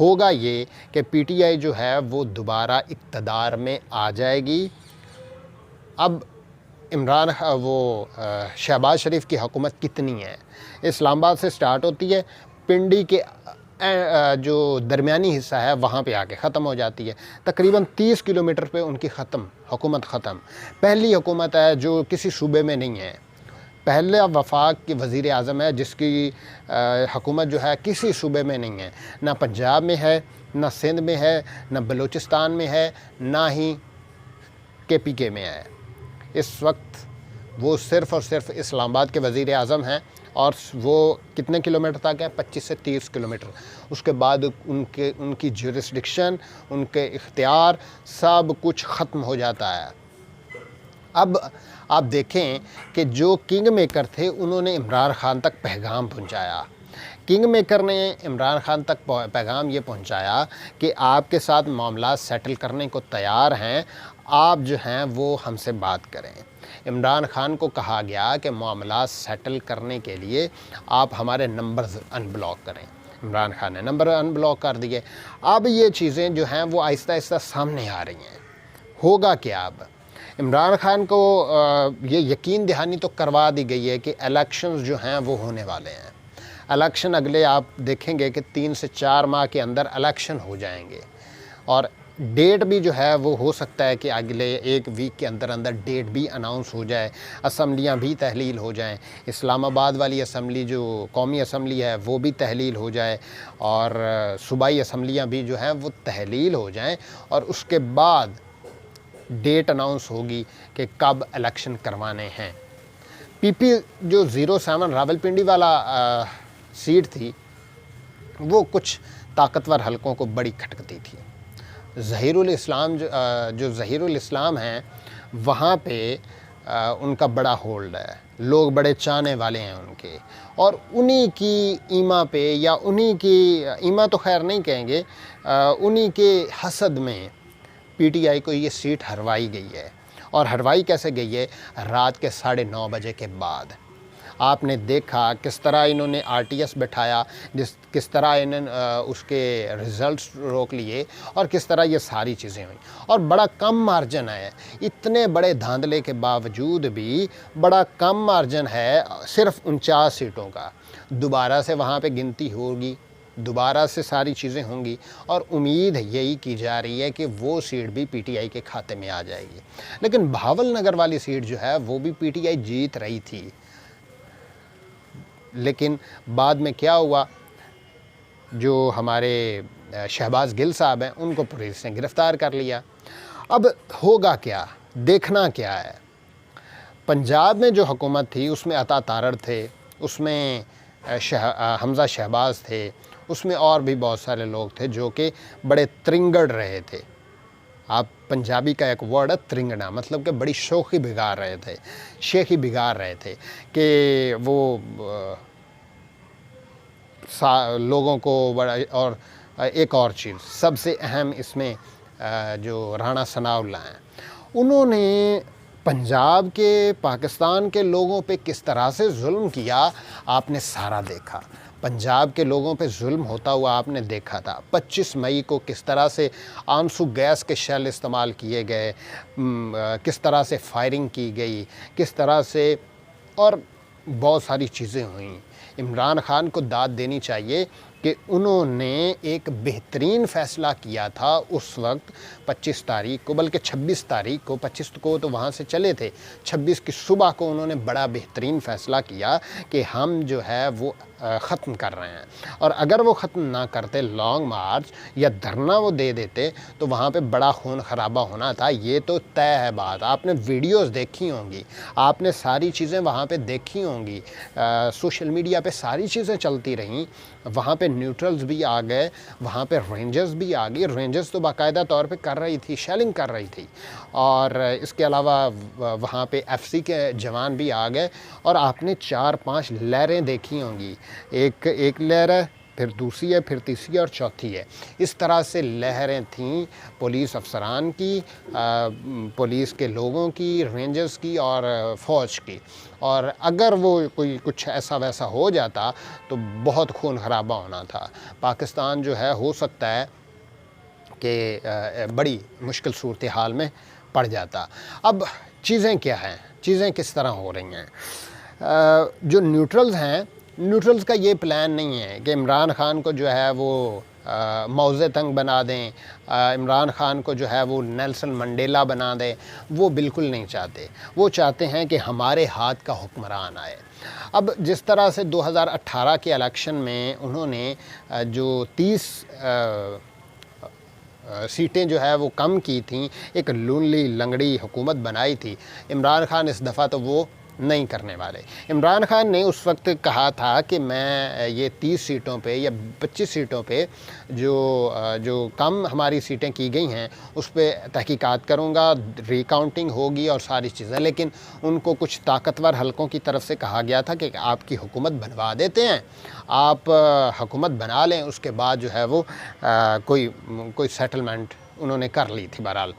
ہوگا یہ کہ پی ٹی آئی جو ہے وہ دوبارہ اقتدار میں آ جائے گی۔ اب شہباز شریف کی حکومت کتنی ہے؟ اسلام آباد سے سٹارٹ ہوتی ہے، پنڈی کے جو درمیانی حصہ ہے وہاں پہ آ کے ختم ہو جاتی ہے، تقریباً 30 کلومیٹر پہ ان کی حکومت ختم۔ پہلی حکومت ہے جو کسی صوبے میں نہیں ہے، پہلا وفاق کی وزیر اعظم ہے جس کی حکومت جو ہے کسی صوبے میں نہیں ہے، نہ پنجاب میں ہے، نہ سندھ میں ہے، نہ بلوچستان میں ہے، نہ ہی KPK میں ہے۔ اس وقت وہ صرف اور صرف اسلام آباد کے وزیر اعظم ہیں، اور وہ کتنے کلومیٹر تک ہے؟ 25 سے 30 کلومیٹر۔ اس کے بعد ان کی جورسڈکشن، ان کے اختیار، سب کچھ ختم ہو جاتا ہے۔ اب آپ دیکھیں کہ جو کنگ میکر تھے انہوں نے عمران خان تک پیغام پہنچایا۔ کنگ میکر نے عمران خان تک پیغام یہ پہنچایا کہ آپ کے ساتھ معاملات سیٹل کرنے کو تیار ہیں، آپ جو ہیں وہ ہم سے بات کریں۔ عمران خان کو کہا گیا کہ معاملات سیٹل کرنے کے لیے آپ ہمارے نمبرز ان بلاک کریں۔ عمران خان نے نمبر ان بلاک کر دیے۔ اب یہ چیزیں جو ہیں وہ آہستہ آہستہ سامنے آ رہی ہیں۔ ہوگا کیا اب؟ عمران خان کو یہ یقین دہانی تو کروا دی گئی ہے کہ الیکشنز جو ہیں وہ ہونے والے ہیں۔ الیکشن اگلے آپ دیکھیں گے کہ 3 سے 4 ماہ کے اندر الیکشن ہو جائیں گے، اور ڈیٹ بھی جو ہے وہ ہو سکتا ہے کہ اگلے 1 ویک کے اندر ڈیٹ بھی اناؤنس ہو جائے، اسمبلیاں بھی تحلیل ہو جائیں، اسلام آباد والی اسمبلی جو قومی اسمبلی ہے وہ بھی تحلیل ہو جائے، اور صوبائی اسمبلیاں بھی جو ہیں وہ تحلیل ہو جائیں، اور اس کے بعد ڈیٹ اناؤنس ہوگی کہ کب الیکشن کروانے ہیں۔ PP جو 07 راولپنڈی والا سیٹ تھی وہ کچھ طاقتور حلقوں کو بڑی کھٹکتی تھی۔ ظہیر الاسلام ہیں وہاں پہ ان کا بڑا ہولڈ ہے، لوگ بڑے چاہنے والے ہیں ان کے، اور انہی کی ایما پہ، یا انہی کی ایما تو خیر نہیں کہیں گے، انہی کے حسد میں PTI کو یہ سیٹ ہروائی گئی ہے۔ اور ہروائی کیسے گئی ہے؟ رات کے 9:30 بجے کے بعد۔ آپ نے دیکھا کس طرح انہوں نے RTS بٹھایا، کس طرح انہوں نے اس کے ریزلٹس روک لیے، اور کس طرح یہ ساری چیزیں ہوئیں، اور بڑا کم مارجن ہے۔ اتنے بڑے دھاندلے کے باوجود بھی بڑا کم مارجن ہے، صرف 49 سیٹوں کا۔ دوبارہ سے وہاں پہ گنتی ہوگی، دوبارہ سے ساری چیزیں ہوں گی، اور امید یہی کی جا رہی ہے کہ وہ سیٹ بھی PTI کے کھاتے میں آ جائے گی۔ لیکن بہاول نگر والی سیٹ جو ہے وہ بھی PTI جیت رہی تھی، لیکن بعد میں کیا ہوا، جو ہمارے شہباز گل صاحب ہیں ان کو پولیس نے گرفتار کر لیا۔ اب ہوگا کیا؟ دیکھنا کیا ہے؟ پنجاب میں جو حکومت تھی اس میں عطا تارڑ تھے، اس میں حمزہ شہباز تھے، اس میں اور بھی بہت سارے لوگ تھے جو کہ بڑے ترنگڑ رہے تھے۔ آپ پنجابی کا ایک ورڈ ہے ترنگنا، مطلب کہ بڑی شیخی بگاڑ رہے تھے کہ وہ لوگوں کو بڑا، اور ایک اور چیز سب سے اہم اس میں جو رانا ثناء اللہ ہیں، انہوں نے پنجاب کے، پاکستان کے لوگوں پہ کس طرح سے ظلم کیا آپ نے سارا دیکھا۔ پنجاب کے لوگوں پہ ظلم ہوتا ہوا آپ نے دیکھا تھا۔ 25 مئی کو کس طرح سے آنسو گیس کے شیل استعمال کیے گئے، کس طرح سے فائرنگ کی گئی، کس طرح سے، اور بہت ساری چیزیں ہوئیں۔ عمران خان کو داد دینی چاہیے کہ انہوں نے ایک بہترین فیصلہ کیا تھا اس وقت 25 تاریخ کو، بلکہ 26 تاریخ کو، 25 کو تو وہاں سے چلے تھے، 26 کی صبح کو انہوں نے بڑا بہترین فیصلہ کیا کہ ہم جو ہے وہ ختم کر رہے ہیں، اور اگر وہ ختم نہ کرتے، لانگ مارچ یا دھرنا وہ دے دیتے تو وہاں پہ بڑا خون خرابہ ہونا تھا۔ یہ تو طے ہے بات، آپ نے ویڈیوز دیکھی ہوں گی، آپ نے ساری چیزیں وہاں پہ دیکھی ہوں گی، سوشل میڈیا پہ ساری چیزیں چلتی رہیں، وہاں پہ نیوٹرلز بھی آ گئے، وہاں پہ رینجرز بھی آ گئی، رینجرز تو باقاعدہ طور پہ کر رہی تھی، شیلنگ کر رہی تھی، اور اس کے علاوہ وہاں پہ FC کے جوان بھی آ گئے، اور آپ نے 4-5 لہریں دیکھی ہوں گی۔ ایک لہر ہے پھر دوسری ہے، پھر تیسری اور چوتھی ہے۔ اس طرح سے لہریں تھیں پولیس افسران کی، پولیس کے لوگوں کی، رینجرز کی اور فوج کی، اور اگر وہ کوئی کچھ ایسا ویسا ہو جاتا تو بہت خون خرابہ ہونا تھا۔ پاکستان جو ہے ہو سکتا ہے کہ بڑی مشکل صورتحال میں پڑ جاتا۔ اب چیزیں کیا ہیں، چیزیں کس طرح ہو رہی ہیں؟ جو نیوٹرلز ہیں، نیوٹرلز کا یہ پلان نہیں ہے کہ عمران خان کو جو ہے وہ موزے تنگ بنا دیں، عمران خان کو جو ہے وہ نیلسن منڈیلا بنا دیں، وہ بالکل نہیں چاہتے۔ وہ چاہتے ہیں کہ ہمارے ہاتھ کا حکمران آئے۔ اب جس طرح سے 2018 کے الیکشن میں انہوں نے جو 30 سیٹیں جو ہے وہ کم کی تھیں، ایک لونلی لنگڑی حکومت بنائی تھی، عمران خان اس دفعہ تو وہ نہیں کرنے والے۔ عمران خان نے اس وقت کہا تھا کہ میں یہ 30 سیٹوں پہ یا 25 سیٹوں پہ جو کم ہماری سیٹیں کی گئی ہیں اس پہ تحقیقات کروں گا، ری کاؤنٹنگ ہوگی اور ساری چیزیں، لیکن ان کو کچھ طاقتور حلقوں کی طرف سے کہا گیا تھا کہ آپ کی حکومت بنوا دیتے ہیں، آپ حکومت بنا لیں، اس کے بعد جو ہے وہ کوئی سیٹلمنٹ انہوں نے کر لی تھی بہرحال۔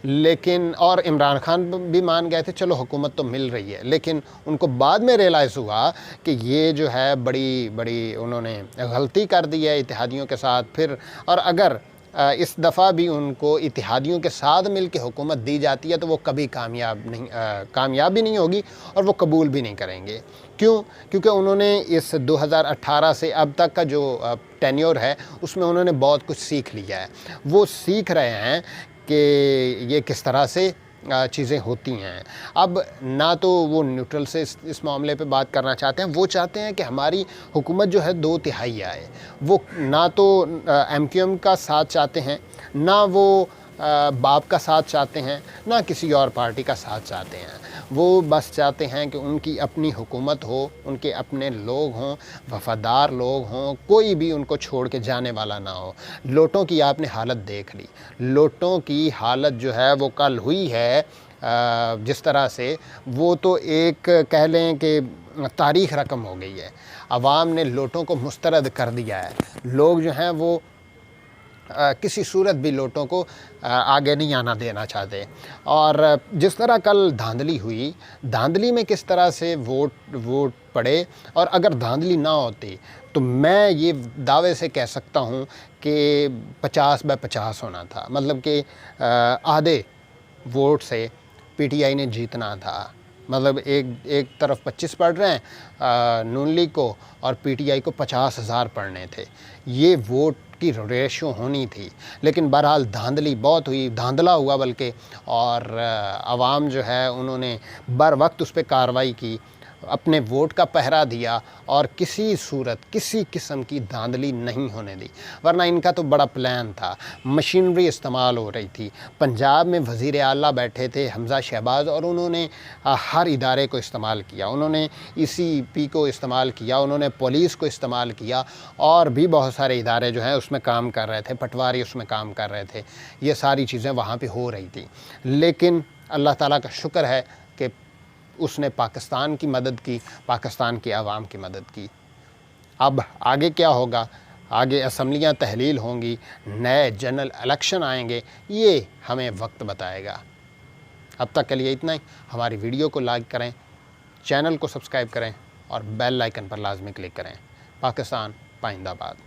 لیکن اور عمران خان بھی مان گئے تھے، چلو حکومت تو مل رہی ہے، لیکن ان کو بعد میں ریئلائز ہوا کہ یہ جو ہے بڑی انہوں نے غلطی کر دی ہے اتحادیوں کے ساتھ۔ پھر اور اگر اس دفعہ بھی ان کو اتحادیوں کے ساتھ مل کے حکومت دی جاتی ہے تو وہ کبھی کامیاب بھی نہیں ہوگی اور وہ قبول بھی نہیں کریں گے۔ کیونکہ انہوں نے اس 2018 سے اب تک کا جو ٹینیور ہے اس میں انہوں نے بہت کچھ سیکھ لیا ہے۔ وہ سیکھ رہے ہیں کہ یہ کس طرح سے چیزیں ہوتی ہیں۔ اب نہ تو وہ نیوٹرل سے اس معاملے پہ بات کرنا چاہتے ہیں، وہ چاہتے ہیں کہ ہماری حکومت جو ہے 2/3 آئے۔ وہ نہ تو ایم کیو ایم کا ساتھ چاہتے ہیں، نہ وہ باپ کا ساتھ چاہتے ہیں، نہ کسی اور پارٹی کا ساتھ چاہتے ہیں۔ وہ بس چاہتے ہیں کہ ان کی اپنی حکومت ہو، ان کے اپنے لوگ ہوں، وفادار لوگ ہوں، کوئی بھی ان کو چھوڑ کے جانے والا نہ ہو۔ لوٹوں کی آپ نے حالت دیکھ لی، لوٹوں کی حالت جو ہے وہ کل ہوئی ہے جس طرح سے، وہ تو ایک کہہ لیں کہ تاریخ رقم ہو گئی ہے۔ عوام نے لوٹوں کو مسترد کر دیا ہے۔ لوگ جو ہیں وہ کسی صورت بھی لوٹوں کو آگے نہیں آنا دینا چاہتے۔ اور جس طرح کل دھاندلی ہوئی، دھاندلی میں کس طرح سے ووٹ پڑے، اور اگر دھاندلی نہ ہوتی تو میں یہ دعوے سے کہہ سکتا ہوں کہ 50/50 ہونا تھا، مطلب کہ آدھے ووٹ سے پی ٹی آئی نے جیتنا تھا۔ مطلب ایک طرف 25 پڑھ رہے ہیں نون لیگ کو اور پی ٹی آئی کو 50,000 پڑھنے تھے، یہ ووٹ کی ریشو ہونی تھی۔ لیکن بہرحال دھاندلی بہت ہوئی، دھاندلا ہوا بلکہ، اور عوام جو ہے انہوں نے بر وقت اس پہ کارروائی کی، اپنے ووٹ کا پہرا دیا اور کسی صورت کسی قسم کی دھاندلی نہیں ہونے دی، ورنہ ان کا تو بڑا پلان تھا۔ مشینری استعمال ہو رہی تھی، پنجاب میں وزیر اعلیٰ بیٹھے تھے حمزہ شہباز، اور انہوں نے ہر ادارے کو استعمال کیا، انہوں نے ECP کو استعمال کیا، انہوں نے پولیس کو استعمال کیا، اور بھی بہت سارے ادارے جو ہیں اس میں کام کر رہے تھے، پٹواری اس میں کام کر رہے تھے، یہ ساری چیزیں وہاں پہ ہو رہی تھیں۔ لیکن اللہ تعالیٰ کا شکر ہے کہ اس نے پاکستان کی مدد کی، پاکستان کی عوام کی مدد کی۔ اب آگے کیا ہوگا؟ آگے اسمبلیاں تحلیل ہوں گی، نئے جنرل الیکشن آئیں گے، یہ ہمیں وقت بتائے گا۔ اب تک کے لیے اتنا ہی۔ ہماری ویڈیو کو لائک کریں، چینل کو سبسکرائب کریں اور بیل آئیکن پر لازمی کلک کریں۔ پاکستان پائندہ باد۔